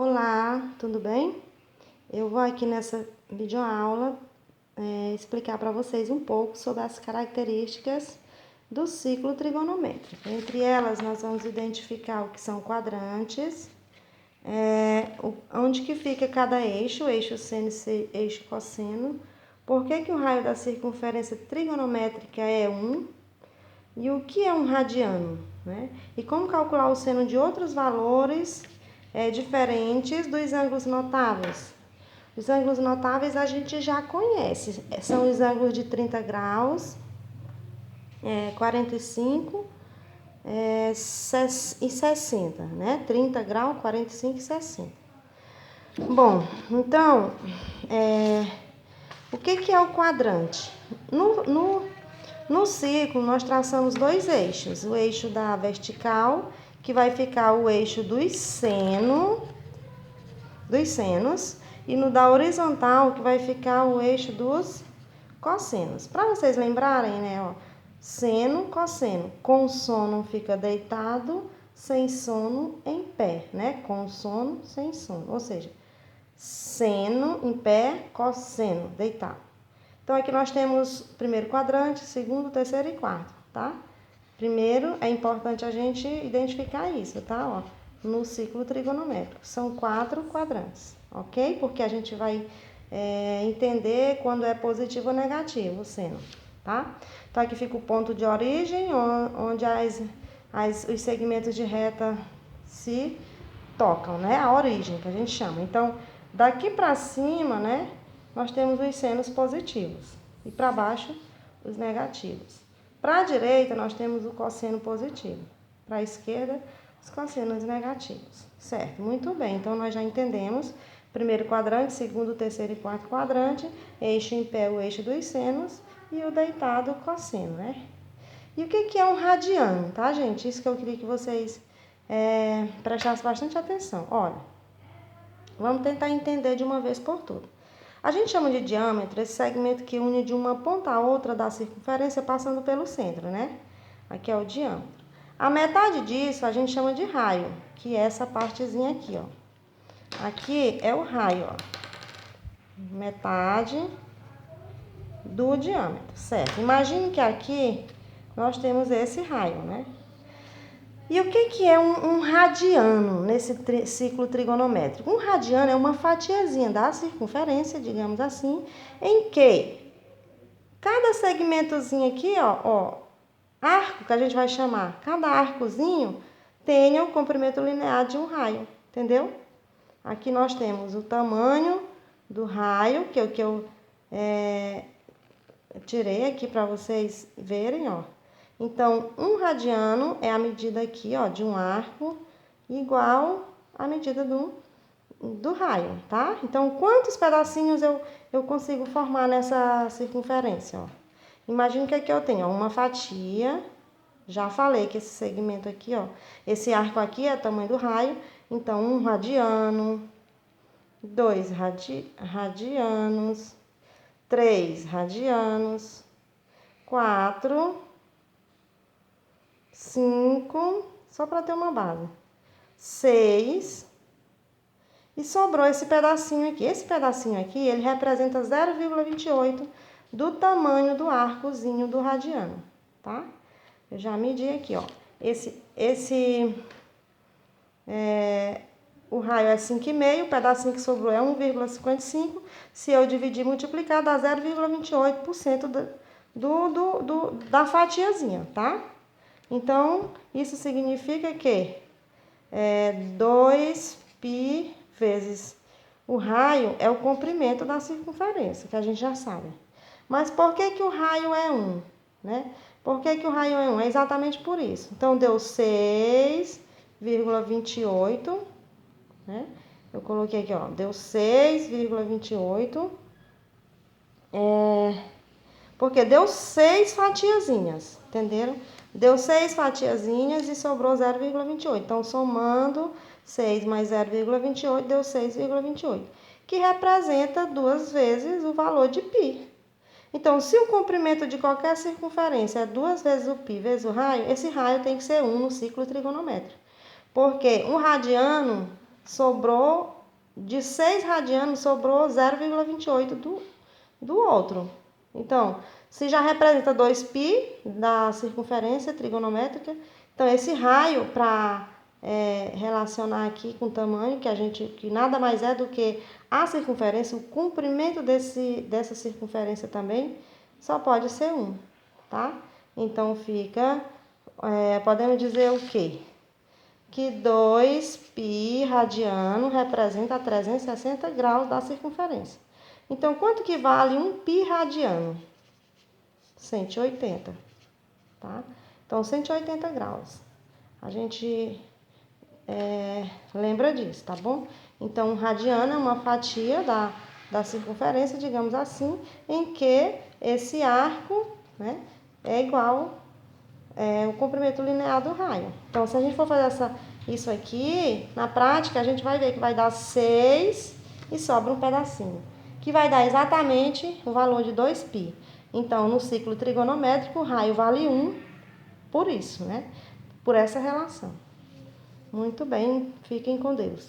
Olá, tudo bem? Eu vou aqui nessa videoaula explicar para vocês um pouco sobre as características do ciclo trigonométrico. Entre elas, nós vamos identificar o que são quadrantes, onde que fica cada eixo, eixo seno e eixo cosseno, por que o raio da circunferência trigonométrica é 1 e o que é um radiano, né? E como calcular o seno de outros valores diferentes dos ângulos notáveis. Os ângulos notáveis a gente já conhece, são os ângulos de 30 graus, 45 e 60, né? 30 graus, 45 e 60. Bom, então, o que é o quadrante? No ciclo, nós traçamos dois eixos. O eixo da vertical, que vai ficar o eixo dos senos, e no da horizontal, que vai ficar o eixo dos cossenos. Para vocês lembrarem, né, ó, seno, cosseno. Com sono fica deitado, sem sono em pé, né? Com sono, sem sono. Ou seja, seno em pé, cosseno, deitado. Então, aqui nós temos primeiro quadrante, segundo, terceiro e quarto, tá? Primeiro, é importante a gente identificar isso, tá? Ó, no ciclo trigonométrico. São 4 quadrantes, ok? Porque a gente vai entender quando é positivo ou negativo o seno, tá? Então, aqui fica o ponto de origem, onde os segmentos de reta se tocam, né? A origem, que a gente chama. Então, daqui para cima, né, nós temos os senos positivos e para baixo os negativos. Para a direita, nós temos o cosseno positivo. Para a esquerda, os cossenos negativos. Certo? Muito bem. Então, nós já entendemos primeiro quadrante, segundo, terceiro e quarto quadrante, eixo em pé, o eixo dos senos e o deitado, o cosseno, né? E o que é um radiano, tá, gente? Isso que eu queria que vocês prestassem bastante atenção. Olha, vamos tentar entender de uma vez por todas. A gente chama de diâmetro esse segmento que une de uma ponta a outra da circunferência passando pelo centro, né? Aqui é o diâmetro. A metade disso a gente chama de raio, que é essa partezinha aqui, ó. Aqui é o raio, ó. Metade do diâmetro, certo? Imagine que aqui nós temos esse raio, né? E o que é um radiano nesse ciclo trigonométrico? Um radiano é uma fatiazinha da circunferência, digamos assim, em que cada segmentozinho aqui, ó, arco que a gente vai chamar, cada arcozinho tenha o comprimento linear de um raio, entendeu? Aqui nós temos o tamanho do raio, que é o que eu tirei aqui para vocês verem, ó. Então, um radiano é a medida aqui, ó, de um arco igual à medida do raio, tá? Então, quantos pedacinhos eu consigo formar nessa circunferência, ó? Imagina que aqui eu tenho, ó, uma fatia. Já falei que esse segmento aqui, ó, esse arco aqui é o tamanho do raio. Então, 1 radiano, 2 radianos, 3 radianos, 4, 5, só para ter uma base, 6, e sobrou esse pedacinho aqui. Esse pedacinho aqui, ele representa 0,28 do tamanho do arcozinho do radiano, tá? Eu já medi aqui, ó. O raio é 5,5, o pedacinho que sobrou é 1,55. Se eu dividir e multiplicar, dá 0,28% da fatiazinha, tá? Então, isso significa que 2π vezes o raio é o comprimento da circunferência, que a gente já sabe. Mas por que o raio é 1, né? Por que o raio é 1? É exatamente por isso. Então, deu 6,28, né? Eu coloquei aqui, ó, deu 6,28, porque deu 6 fatiazinhas, entenderam? Deu 6 fatiazinhas e sobrou 0,28. Então, somando 6 mais 0,28, deu 6,28, que representa 2 vezes o valor de π. Então, se o comprimento de qualquer circunferência é 2 vezes o π vezes o raio, esse raio tem que ser 1 no ciclo trigonométrico. Porque um radiano sobrou, de 6 radianos, sobrou 0,28 do outro. Então, se já representa 2π da circunferência trigonométrica, então esse raio, para relacionar aqui com o tamanho, que nada mais é do que a circunferência, o comprimento dessa circunferência também, só pode ser 1, tá? Então, podemos dizer o quê? Que 2π radiano representa 360 graus da circunferência. Então, quanto que vale 1π radiano? 180, tá? Então, 180 graus. A gente lembra disso, tá bom? Então, um radiano é uma fatia da circunferência, digamos assim, em que esse arco, né, é igual o comprimento linear do raio. Então, se a gente for fazer isso aqui, na prática, a gente vai ver que vai dar 6 e sobra um pedacinho, que vai dar exatamente o valor de 2π. Então, no ciclo trigonométrico, o raio vale 1 por isso, né? Por essa relação. Muito bem, fiquem com Deus.